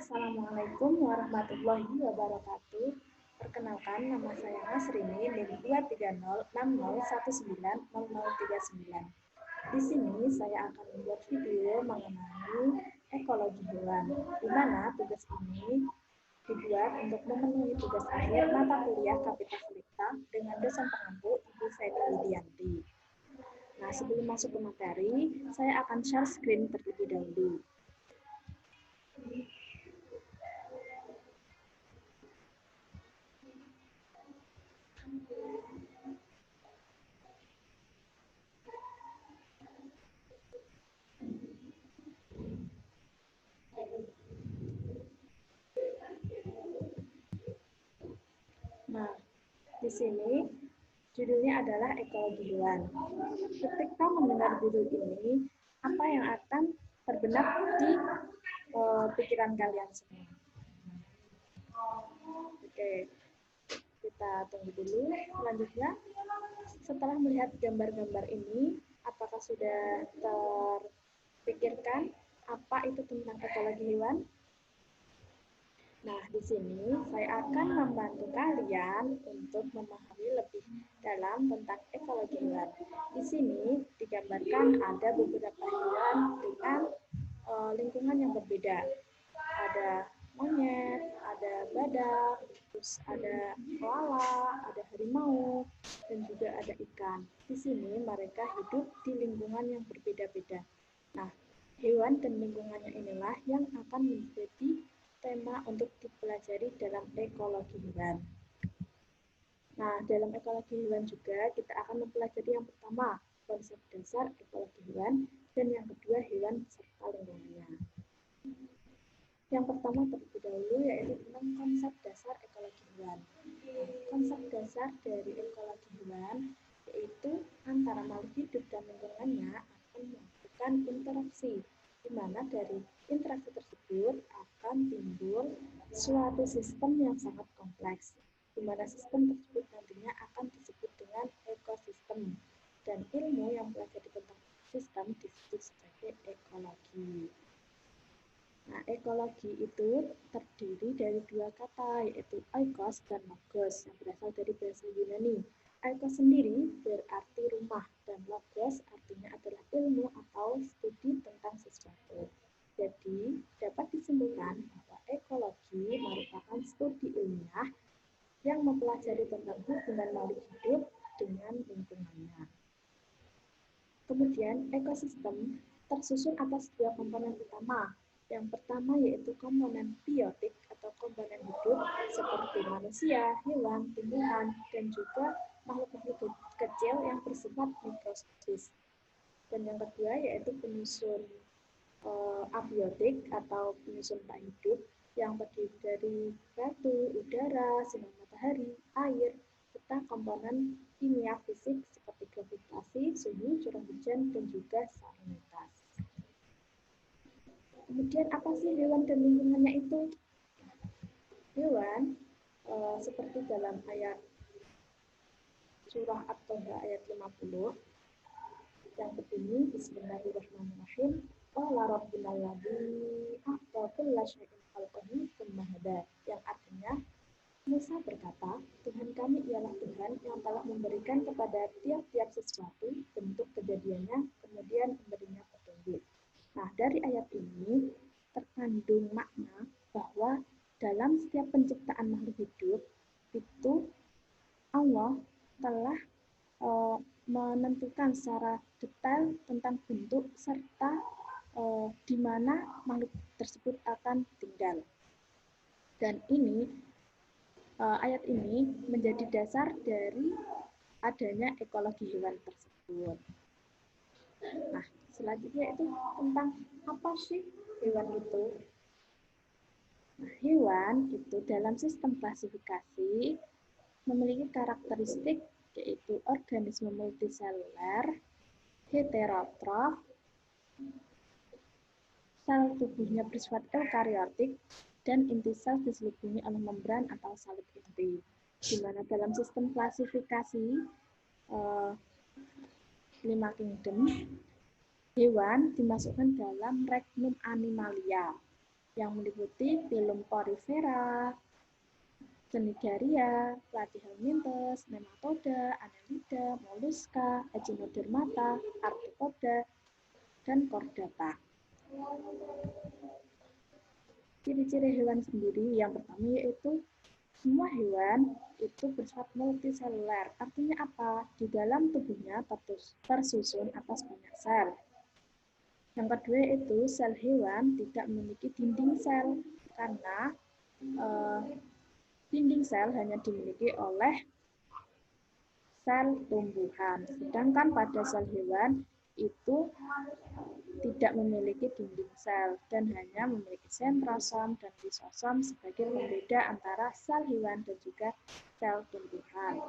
Assalamualaikum warahmatullahi wabarakatuh. Perkenalkan, nama saya Nasrini, NIM 23060190039. Di sini saya akan membuat video mengenai ekologi hewan, di mana tugas ini dibuat untuk memenuhi tugas akhir mata kuliah Kapita Selecta dengan dosen pengampu Ibu Feni Widianti. Nah, sebelum masuk ke materi, saya akan share screen terlebih dahulu. Nah, di sini judulnya adalah ekologi hewan. Ketika mendengar judul ini, apa yang akan terbenak di pikiran kalian semua? Oke, kita tunggu dulu. Selanjutnya, setelah melihat gambar-gambar ini, apakah sudah terpikirkan apa itu tentang ekologi hewan? Nah, di sini saya akan membantu kalian untuk memahami lebih dalam tentang ekologi hewan. Di sini digambarkan ada beberapa hewan dengan lingkungan yang berbeda. Ada monyet, ada badak, terus ada koala, ada harimau, dan juga ada ikan. Di sini mereka hidup di lingkungan yang berbeda-beda. Nah, hewan dan lingkungannya inilah yang akan menjadi tema untuk dipelajari dalam ekologi hewan. Nah, dalam ekologi hewan juga kita akan mempelajari yang pertama, konsep dasar ekologi hewan, dan yang kedua, hewan serta lingkungannya. Yang pertama terlebih dahulu yaitu tentang konsep dasar ekologi hewan. Konsep dasar dari ekologi hewan yaitu antara makhluk hidup dan lingkungannya akan melakukan interaksi, di mana dari interaksi tersebut akan timbul suatu sistem yang sangat kompleks, di mana sistem tersebut nantinya akan disebut dengan ekosistem, dan ilmu yang belajar tentang sistem disebut sebagai ekologi. Nah, ekologi itu terdiri dari dua kata, yaitu oikos dan logos, yang berasal dari bahasa Yunani. Oikos sendiri berarti rumah, dan logos artinya adalah ilmu atau studi tentang sesuatu. Jadi, dapat disimpulkan bahwa ekologi merupakan studi ilmiah yang mempelajari tentang hubungan makhluk hidup dengan lingkungannya. Kemudian, ekosistem tersusun atas dua komponen utama. Yang pertama yaitu komponen biotik atau komponen hidup seperti manusia, hewan, tumbuhan, dan juga makhluk-makhluk kecil yang bersifat mikroskopis. Dan yang kedua yaitu penyusun abiotik atau penyusun tak hidup yang terdiri dari batu, udara, sinar matahari, air, serta komponen kimia fisik seperti gravitasi, suhu, curah hujan, dan juga salinitas. Kemudian apa sih hewan dan lingkungannya itu? Hewan seperti dalam ayat surah At-Toha ayat 50 yang berbunyi Bismillahirrahmanirrahim. Qala rabbuna alladzi a'ta kulla syai'in khalqahu tsumma hada, yang artinya Musa berkata, Tuhan kami ialah Tuhan yang telah memberikan kepada tiap-tiap sesuatu bentuk kejadiannya, kemudian memberinya petunjuk. Nah, dari ayat ini terkandung makna bahwa dalam setiap penciptaan makhluk hidup itu Allah telah menentukan secara detail tentang bentuk serta di mana makhluk tersebut akan tinggal. Dan ini ayat ini menjadi dasar dari adanya ekologi hewan tersebut. Nah, selanjutnya itu tentang apa sih hewan itu? Nah, hewan itu dalam sistem klasifikasi memiliki karakteristik yaitu organisme multiseluler, heterotrof, sel tubuhnya bersifat eukariotik, dan inti sel diselimuti oleh membran atau salib inti. Di mana dalam sistem klasifikasi 5 kingdom, hewan dimasukkan dalam regnum animalia. yang meliputi filum porifera, Cnidaria, Platyhelminthes, Nematoda, Annelida, Mollusca, Echinodermata, Arthropoda, dan Chordata. Ciri-ciri hewan sendiri yang pertama yaitu semua hewan itu bersifat multiseluler. Artinya apa? Di dalam tubuhnya tersusun atas banyak sel. Yang kedua yaitu sel hewan tidak memiliki dinding sel karena dinding sel hanya dimiliki oleh sel tumbuhan. Sedangkan pada sel hewan itu tidak memiliki dinding sel dan hanya memiliki sentrosom dan lisosom sebagai pembeda antara sel hewan dan juga sel tumbuhan.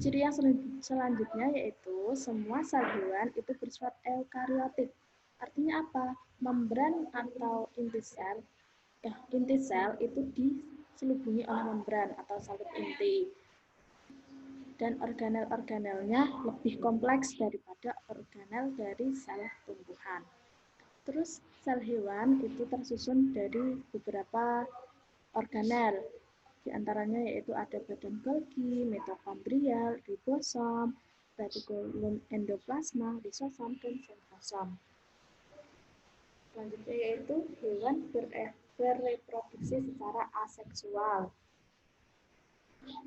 Ciri yang selanjutnya yaitu semua sel hewan itu bersifat eukariotik. Artinya apa? Membran atau inti sel itu diselubungi oleh membran atau salut inti. Dan organel-organelnya lebih kompleks daripada organel dari sel tumbuhan. Terus sel hewan itu tersusun dari beberapa organel. Di antaranya yaitu ada badan Golgi, mitokondrial, ribosom, retikulum endoplasma, lisosom, dan sentrosom. Selanjutnya yaitu hewan bereproduksi secara aseksual.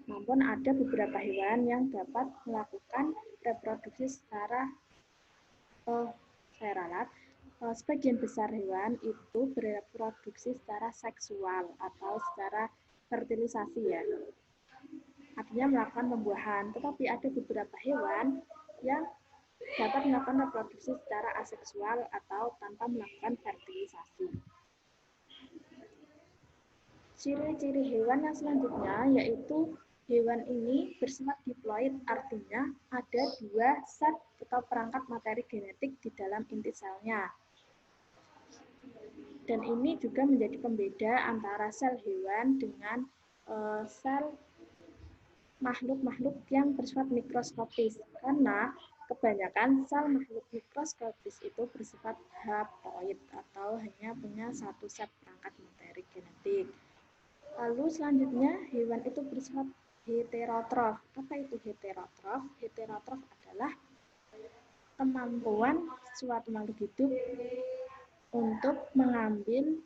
Namun ada beberapa hewan yang dapat melakukan reproduksi secara sebagian besar hewan itu bereproduksi secara seksual atau secara fertilisasi ya. Artinya melakukan pembuahan. Tetapi ada beberapa hewan yang dapat melakukan reproduksi secara aseksual atau tanpa melakukan fertilisasi. Ciri-ciri hewan yang selanjutnya yaitu hewan ini bersifat diploid, artinya ada dua set atau perangkat materi genetik di dalam inti selnya. Dan ini juga menjadi pembeda antara sel hewan dengan sel makhluk-makhluk yang bersifat mikroskopis. Karena kebanyakan sel makhluk mikroskopis itu bersifat haploid atau hanya punya satu set perangkat materi genetik. Lalu selanjutnya hewan itu bersifat heterotrof. Apa itu heterotrof? Heterotrof adalah kemampuan suatu makhluk hidup untuk mengambil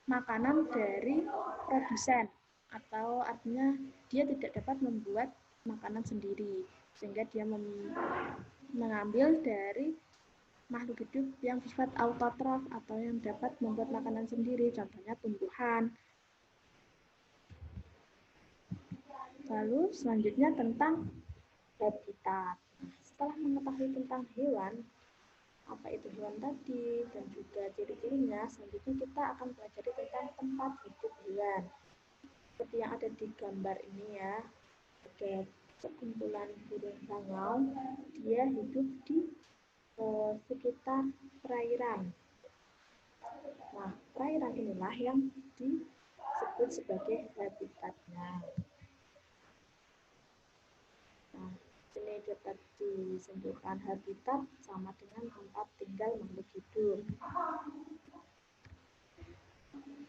makanan dari produsen, atau artinya dia tidak dapat membuat makanan sendiri, sehingga dia mengambil dari makhluk hidup yang bersifat autotrof atau yang dapat membuat makanan sendiri, contohnya tumbuhan. Lalu selanjutnya tentang habitat. Setelah mengetahui tentang hewan, apa itu hewan tadi, dan juga ciri-cirinya, selanjutnya kita akan belajar tentang tempat hidup hewan. Seperti yang ada di gambar ini ya, ada sekumpulan burung bangau, dia hidup di sekitar perairan. Nah, perairan inilah yang disebut sebagai habitatnya. Nah, ini dapat disimpulkan habitat sama dengan tempat tinggal makhluk hidup.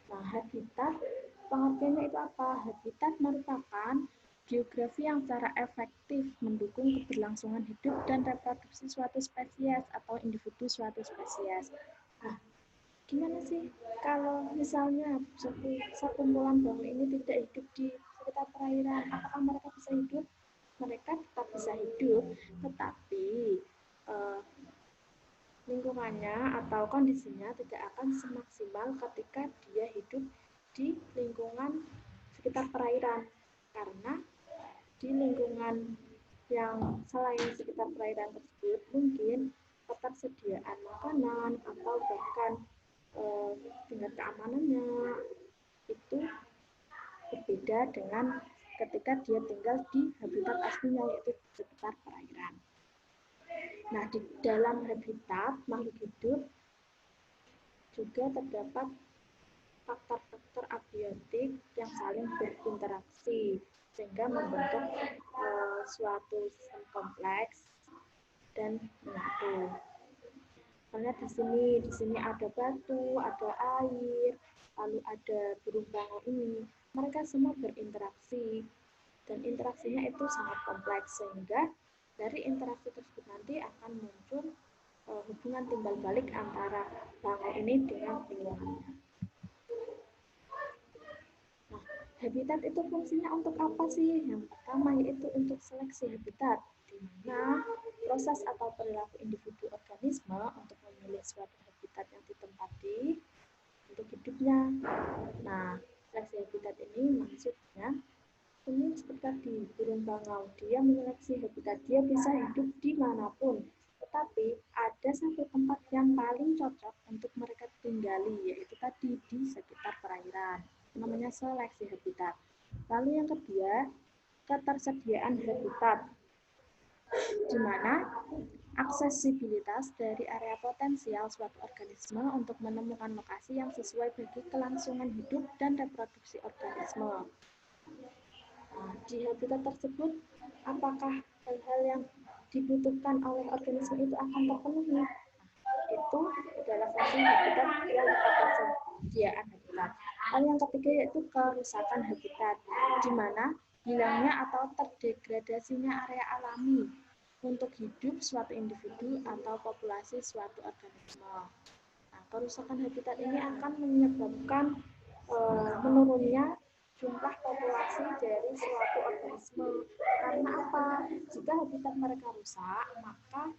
Nah, habitat pengertiannya itu apa? Habitat merupakan geografi yang secara efektif mendukung keberlangsungan hidup dan reproduksi suatu spesies atau individu suatu spesies. Nah, gimana sih kalau misalnya sekumpulan bangau ini tidak hidup di sekitar perairan, apakah mereka bisa hidup? Mereka tetap bisa hidup, tetapi lingkungannya atau kondisinya tidak akan semaksimal ketika dia hidup di lingkungan sekitar perairan, karena di lingkungan yang selain sekitar perairan tersebut mungkin ketersediaan makanan atau bahkan tingkat keamanannya itu berbeda dengan ketika dia tinggal di habitat aslinya, yaitu sekitar perairan. Nah, di dalam habitat makhluk hidup juga terdapat faktor-faktor abiotik yang saling berinteraksi sehingga membentuk suatu sistem kompleks dan menyatu. Karena di sini ada batu, ada air, lalu ada burung bangau ini. Mereka semua berinteraksi dan interaksinya itu sangat kompleks sehingga dari interaksi tersebut nanti akan muncul hubungan timbal balik antara bangau ini dengan lingkungannya. Nah, habitat itu fungsinya untuk apa sih? Yang pertama yaitu untuk seleksi habitat, di mana proses atau perilaku individu organisme untuk memilih suatu habitat yang ditempati untuk hidupnya. Nah, seleksi habitat ini maksudnya ini seperti tadi, burung bangau, dia menyeleksi habitat, dia bisa hidup dimanapun. Tetapi ada satu tempat yang paling cocok untuk mereka tinggali, yaitu tadi di sekitar perairan. Namanya seleksi habitat. Lalu yang kedua, ketersediaan habitat, di mana aksesibilitas dari area potensial suatu organisme untuk menemukan lokasi yang sesuai bagi kelangsungan hidup dan reproduksi organisme. Nah, di habitat tersebut, apakah hal-hal yang dibutuhkan oleh organisme itu akan terpenuhi? Nah, itu adalah fungsi habitat yang ketersediaan habitat. Lalu yang ketiga yaitu kerusakan habitat, di mana hilangnya atau terdegradasinya area alami untuk hidup suatu individu atau populasi suatu organisme. Nah, kerusakan habitat ini akan menyebabkan menurunnya jumlah populasi dari suatu organisme. Karena apa? Jika habitat mereka rusak, maka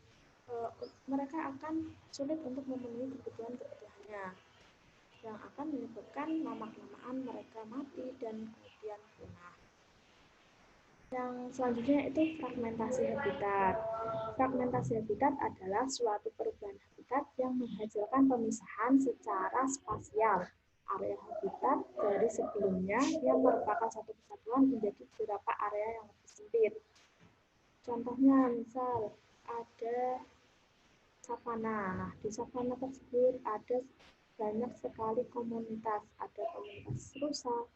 mereka akan sulit untuk memenuhi kebutuhan-kebutuhannya, yang akan menyebabkan lama-kelamaan mereka mati dan kemudian punah. Yang selanjutnya itu fragmentasi habitat. Fragmentasi habitat adalah suatu perubahan habitat yang menghasilkan pemisahan secara spasial area habitat dari sebelumnya yang merupakan satu kesatuan menjadi beberapa area yang lebih sempit. Contohnya misal ada savana. Nah, di savana tersebut ada banyak sekali komunitas, ada komunitas rusa,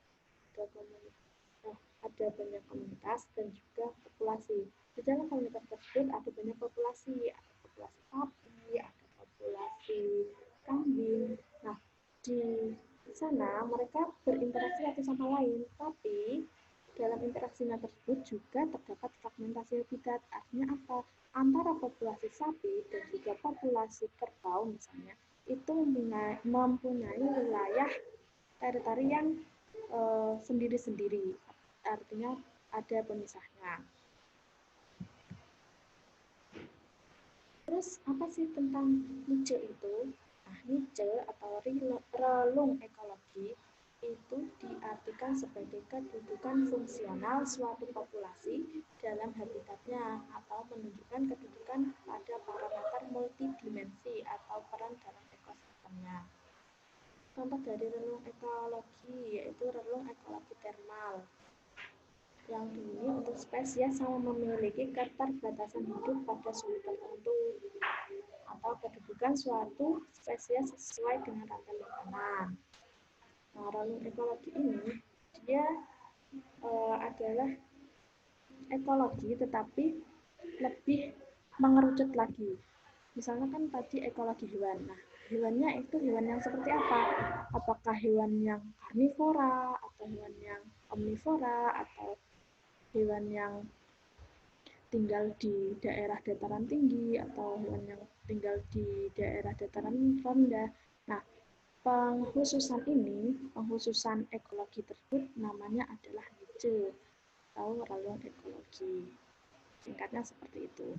ada banyak komunitas dan juga populasi. Di dalam komunitas tersebut ada banyak populasi, ada populasi sapi, ada populasi kambing. Nah, di sana mereka berinteraksi satu sama lain, tapi dalam interaksinya tersebut juga terdapat fragmentasi habitat. Artinya apa? Antara populasi sapi dan juga populasi kerbau misalnya, itu mempunyai wilayah teritori yang sendiri-sendiri. Artinya ada pemisahnya. Terus apa sih tentang niche itu? Nah, niche atau relung ekologi itu diartikan sebagai kedudukan fungsional suatu populasi dalam habitatnya atau menunjukkan kedudukan pada parameter multidimensi atau peran dalam ekosistemnya. Contoh dari relung ekologi yaitu relung ekologi termal yang dihuni untuk spesies yang memiliki keterbatasan hidup pada suhu tertentu atau kedudukan suatu spesies sesuai dengan rantai makanan. Nah, relung ekologi ini dia adalah ekologi tetapi lebih mengerucut lagi. Misalnya kan tadi ekologi hewan. Nah, hewannya itu hewan yang seperti apa? Apakah hewan yang karnivora atau hewan yang omnivora atau hewan yang tinggal di daerah dataran tinggi atau hewan yang tinggal di daerah dataran rendah. Nah, pengkhususan ekologi tersebut namanya adalah niche atau relung ekologi. Singkatnya seperti itu.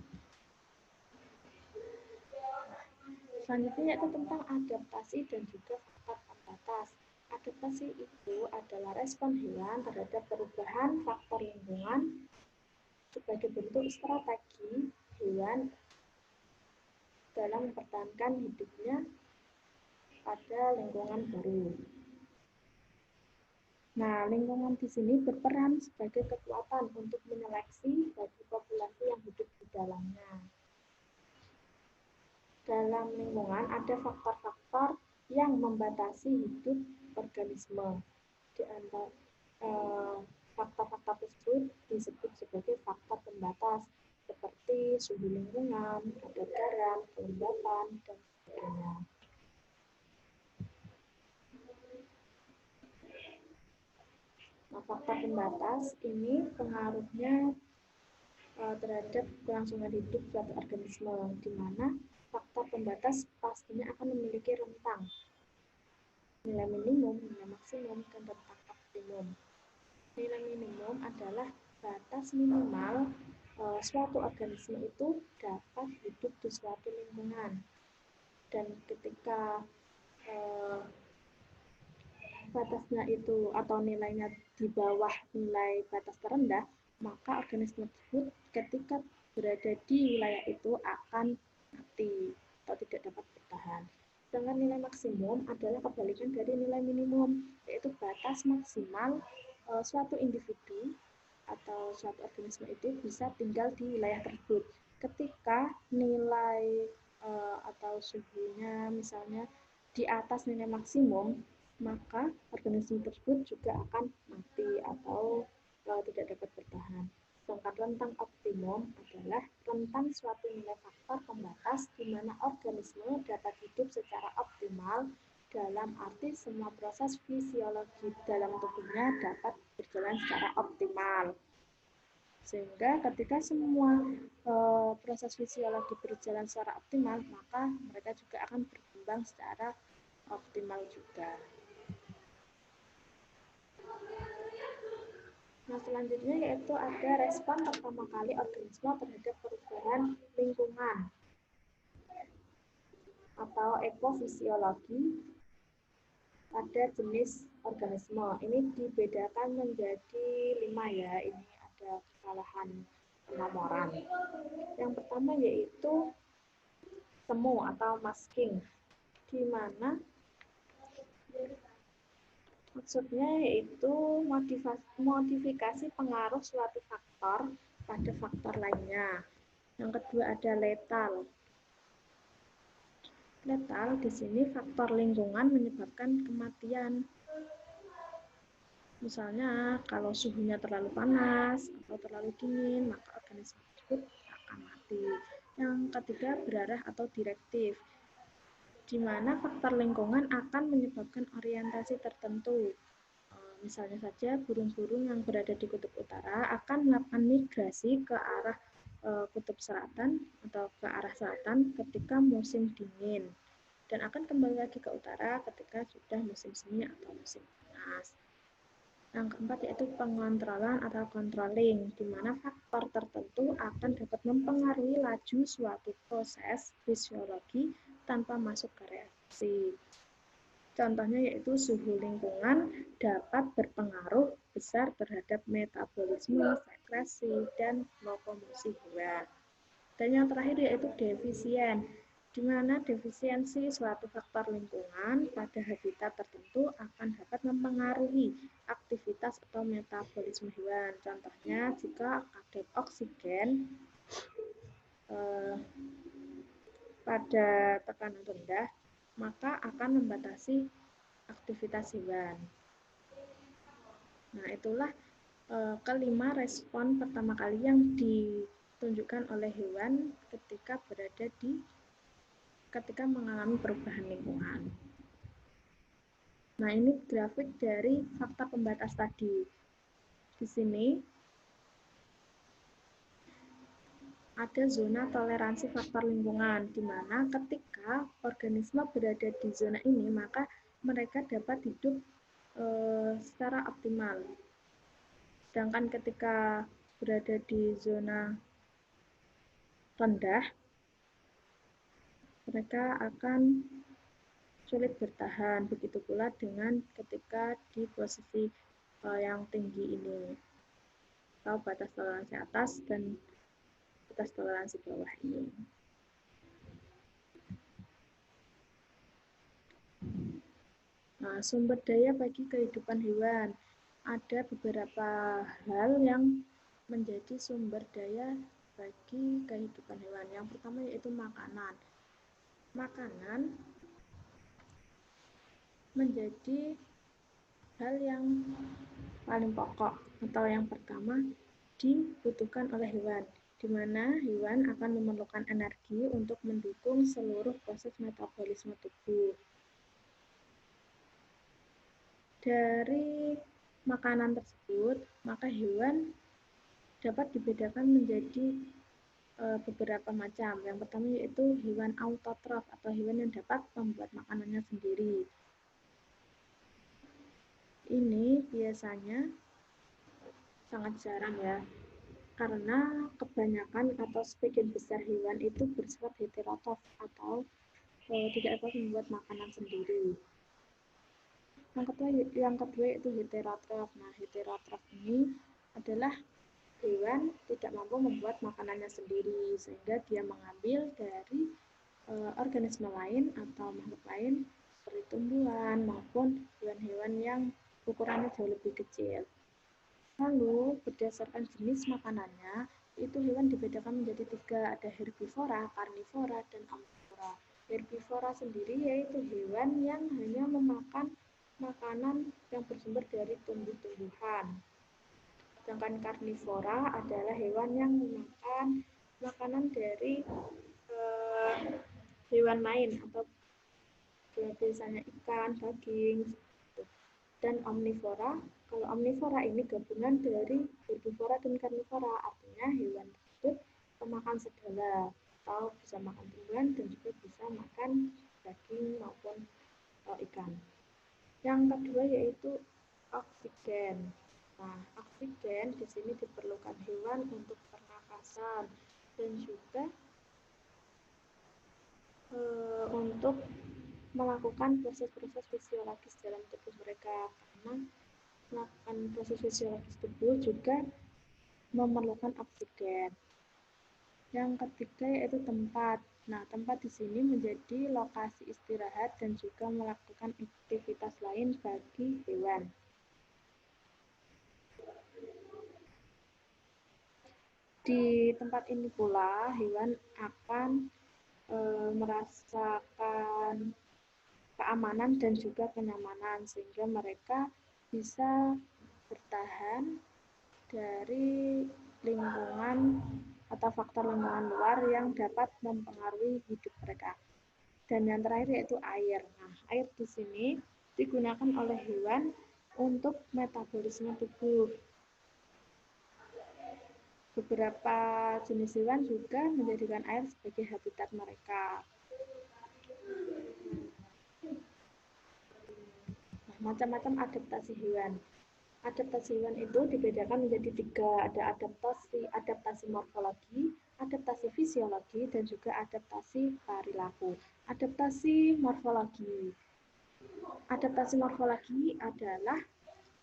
Selanjutnya yaitu tentang adaptasi dan juga faktor pembatas. Adaptasi itu adalah respon hewan terhadap perubahan faktor lingkungan sebagai bentuk strategi hewan dalam mempertahankan hidupnya pada lingkungan baru. Nah, lingkungan di sini berperan sebagai kekuatan untuk menyeleksi bagi populasi yang hidup di dalamnya. Dalam lingkungan ada faktor-faktor yang membatasi hidup organisme. Di antara faktor-faktor tersebut disebut sebagai faktor pembatas seperti suhu lingkungan, kadar garam, kelembapan, dan sebagainya. Nah, faktor pembatas ini pengaruhnya terhadap kelangsungan hidup suatu organisme, di mana faktor pembatas pastinya akan memiliki rentang nilai minimum, nilai maksimum, dan rentang optimum. Nilai minimum adalah batas minimal suatu organisme itu dapat hidup di suatu lingkungan. Dan ketika batasnya itu atau nilainya di bawah nilai batas terendah, maka organisme tersebut ketika berada di wilayah itu akan mati atau tidak dapat bertahan. Sedangkan nilai maksimum adalah kebalikan dari nilai minimum, yaitu batas maksimal suatu individu atau suatu organisme itu bisa tinggal di wilayah tersebut. Ketika nilai atau suhunya misalnya di atas nilai maksimum, maka organisme tersebut juga akan mati atau tidak dapat bertahan. Sedangkan rentang optimum adalah rentang suatu nilai faktor pembatas di mana organisme dapat hidup secara optimal dalam arti semua proses fisiologi dalam tubuhnya dapat berjalan secara optimal. Sehingga ketika semua proses fisiologi berjalan secara optimal, maka mereka juga akan berkembang secara optimal juga. Nah, selanjutnya yaitu ada respon pertama kali organisme terhadap perubahan lingkungan atau ekofisiologi pada jenis organisme. Ini dibedakan menjadi 5 ya. Ini ada kesalahan penomoran. Yang pertama yaitu semu atau masking, di mana maksudnya yaitu modifikasi pengaruh suatu faktor pada faktor lainnya. Yang kedua ada letal. Letal di sini faktor lingkungan menyebabkan kematian. Misalnya kalau suhunya terlalu panas atau terlalu dingin, maka organisme tersebut akan mati. Yang ketiga berarah atau direktif, di mana faktor lingkungan akan menyebabkan orientasi tertentu. Misalnya saja burung-burung yang berada di kutub utara akan melakukan migrasi ke arah kutub selatan atau ke arah selatan ketika musim dingin dan akan kembali lagi ke utara ketika sudah musim semi atau musim panas. Yang keempat yaitu pengontrolan atau controlling, di mana faktor tertentu akan dapat mempengaruhi laju suatu proses fisiologi tanpa masuk ke reaksi. Contohnya yaitu suhu lingkungan dapat berpengaruh besar terhadap metabolisme, sekresi, dan lokomosi hewan. Dan yang terakhir yaitu defisien, di mana defisiensi suatu faktor lingkungan pada habitat tertentu akan dapat mempengaruhi aktivitas atau metabolisme hewan. Contohnya jika kadar oksigen pada tekanan rendah, maka akan membatasi aktivitas hewan. Nah, itulah kelima respon pertama kali yang ditunjukkan oleh hewan ketika mengalami perubahan lingkungan. Nah, ini grafik dari faktor pembatas tadi. Di sini ada zona toleransi faktor lingkungan, di mana ketika organisme berada di zona ini, maka mereka dapat hidup secara optimal. Sedangkan ketika berada di zona rendah, mereka akan sulit bertahan. Begitu pula dengan ketika di posisi yang tinggi ini, atau batas toleransi atas dan batas toleransi bawah ini. Nah, sumber daya bagi kehidupan hewan. Ada beberapa hal yang menjadi sumber daya bagi kehidupan hewan. Yang pertama yaitu makanan. Makanan menjadi hal yang paling pokok atau yang pertama dibutuhkan oleh hewan, di mana hewan akan memerlukan energi untuk mendukung seluruh proses metabolisme tubuh. Dari makanan tersebut, maka hewan dapat dibedakan menjadi beberapa macam. Yang pertama yaitu hewan autotrof atau hewan yang dapat membuat makanannya sendiri. Ini biasanya sangat jarang ya, karena kebanyakan atau sebagian besar hewan itu bersifat heterotrof atau tidak dapat membuat makanan sendiri. Yang kedua yaitu heterotrof. Nah, heterotrof ini adalah hewan tidak mampu membuat makanannya sendiri, sehingga dia mengambil dari organisme lain atau makhluk lain seperti tumbuhan maupun hewan-hewan yang ukurannya jauh lebih kecil. Lalu, berdasarkan jenis makanannya, itu hewan dibedakan menjadi 3, ada herbivora, karnivora, dan omnivora. Herbivora sendiri yaitu hewan yang hanya memakan makanan yang bersumber dari tumbuh-tumbuhan. Sedangkan karnivora adalah hewan yang memakan makanan dari hewan lain atau biasanya ikan, daging, dan omnivora. Kalau omnivora ini gabungan dari herbivora dan karnivora, artinya hewan tersebut pemakan segala, atau bisa makan tumbuhan dan juga bisa makan daging maupun ikan. Yang kedua yaitu oksigen. Nah, oksigen di sini diperlukan hewan untuk pernapasan dan juga untuk melakukan proses-proses fisiologis dalam tubuh mereka, karena melakukan proses fisiologis tubuh juga memerlukan oksigen. Yang ketiga yaitu tempat. Nah, tempat di sini menjadi lokasi istirahat dan juga melakukan aktivitas lain bagi hewan. Di tempat ini pula hewan akan merasakan keamanan dan juga kenyamanan, sehingga mereka bisa bertahan dari lingkungan atau faktor lingkungan luar yang dapat mempengaruhi hidup mereka. Dan yang terakhir yaitu air. Nah, air di sini digunakan oleh hewan untuk metabolisme tubuh. Beberapa jenis hewan juga menjadikan air sebagai habitat mereka. Nah, macam-macam adaptasi hewan. Adaptasi hewan itu dibedakan menjadi 3, ada adaptasi morfologi, adaptasi fisiologi, dan juga adaptasi perilaku. Adaptasi morfologi. Adaptasi morfologi adalah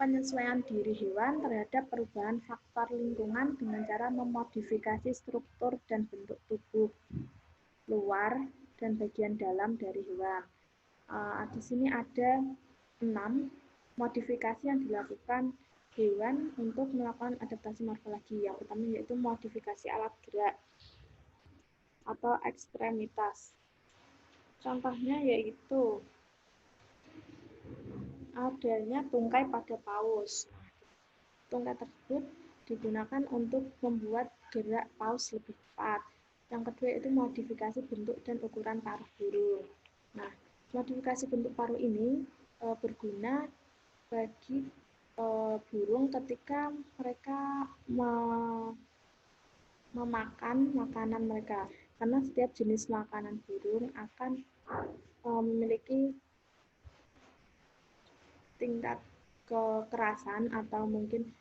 penyesuaian diri hewan terhadap perubahan faktor lingkungan dengan cara memodifikasi struktur dan bentuk tubuh luar dan bagian dalam dari hewan. Di sini ada 6 modifikasi yang dilakukan hewan untuk melakukan adaptasi morfologi. Yang pertama yaitu modifikasi alat gerak atau ekstremitas. Contohnya yaitu adanya tungkai pada paus. Tungkai tersebut digunakan untuk membuat gerak paus lebih cepat. Yang kedua yaitu modifikasi bentuk dan ukuran paruh burung. Nah, modifikasi bentuk paruh ini berguna bagi burung ketika mereka memakan makanan mereka, karena setiap jenis makanan burung akan memiliki tingkat kekerasan atau mungkin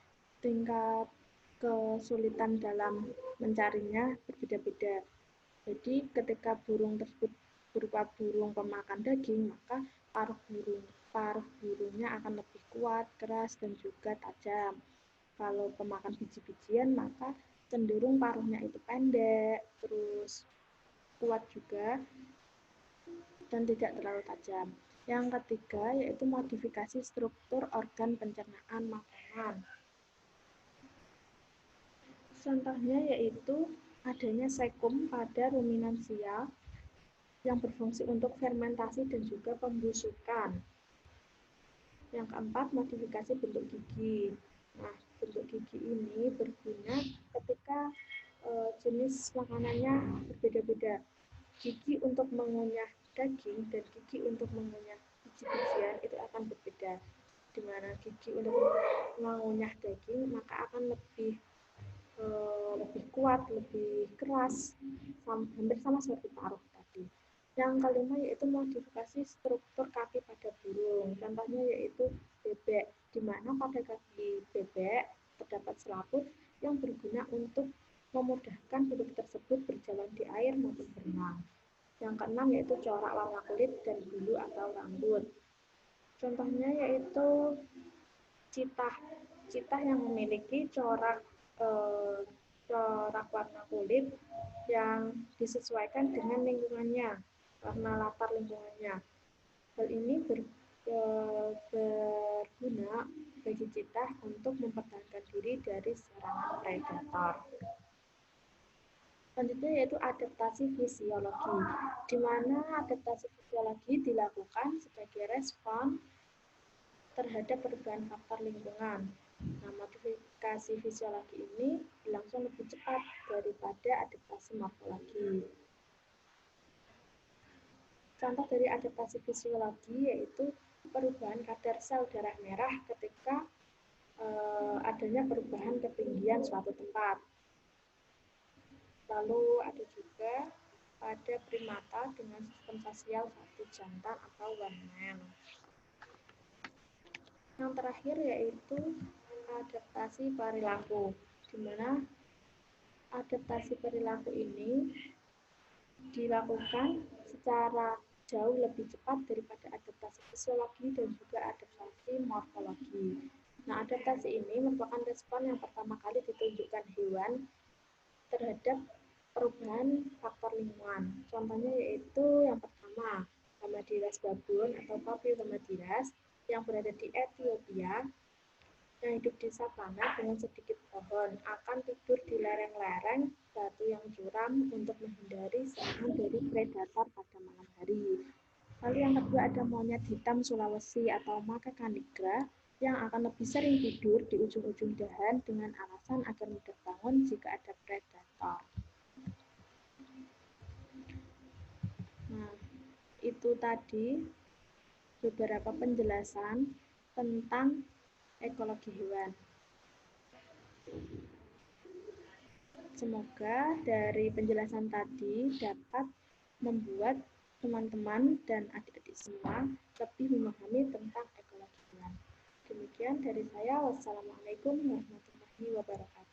tingkat kesulitan dalam mencarinya berbeda-beda. Jadi ketika burung tersebut berupa burung pemakan daging, maka paruh burungnya akan lebih kuat, keras, dan juga tajam. Kalau pemakan biji-bijian, maka cenderung paruhnya itu pendek, terus kuat juga, dan tidak terlalu tajam. Yang ketiga yaitu modifikasi struktur organ pencernaan makanan. Contohnya yaitu adanya sekum pada ruminansia yang berfungsi untuk fermentasi dan juga pembusukan. Yang keempat, modifikasi bentuk gigi. Nah, bentuk gigi ini berguna ketika jenis makanannya berbeda-beda. Gigi untuk mengunyah daging dan gigi untuk mengunyah biji-bijian itu akan berbeda. Di mana gigi untuk mengunyah daging maka akan lebih kuat, lebih keras, hampir sama seperti paruh tadi. Yang kelima yaitu modifikasi struktur kaki pada burung. Contohnya yaitu bebek, di mana pada kaki bebek terdapat selaput yang berguna untuk memudahkan bebek tersebut berjalan di air maupun berenang. Yang keenam yaitu corak warna kulit dan bulu atau rambut. Contohnya yaitu citah. Citah yang memiliki corak warna kulit yang disesuaikan dengan lingkungannya, karena latar lingkungannya. Hal ini berguna bagi citah untuk mempertahankan diri dari serangan predator. Selanjutnya yaitu adaptasi fisiologi, di mana adaptasi fisiologi dilakukan sebagai respon terhadap perubahan faktor lingkungan. Nah, modifikasi fisiologi ini berlangsung lebih cepat daripada adaptasi morfologi. Contoh dari adaptasi fisiologi yaitu perubahan kadar sel darah merah ketika adanya perubahan ketinggian suatu tempat. Lalu ada juga pada primata dengan sistem sosial satu jantan atau one man. Yang terakhir yaitu adaptasi perilaku, di mana adaptasi perilaku ini dilakukan secara jauh lebih cepat daripada adaptasi fisiologi dan juga adaptasi morfologi. Nah, adaptasi ini merupakan respon yang pertama kali ditunjukkan hewan terhadap perubahan faktor lingkungan. Contohnya yaitu yang pertama, Hamadryas babon atau Papilio yang berada di Ethiopia, yang hidup di savana dengan sedikit pohon, akan tidur di lereng-lereng batu yang curam untuk menghindari serangan dari predator pada malam hari. Lalu yang kedua ada monyet hitam Sulawesi atau Macaca nigra yang akan lebih sering tidur di ujung-ujung dahan dengan alasan agar mudah bangun jika ada predator. Nah, itu tadi beberapa penjelasan tentang ekologi hewan. Semoga dari penjelasan tadi dapat membuat teman-teman dan adik-adik semua lebih memahami tentang ekologi hewan. Demikian dari saya. Wassalamualaikum warahmatullahi wabarakatuh.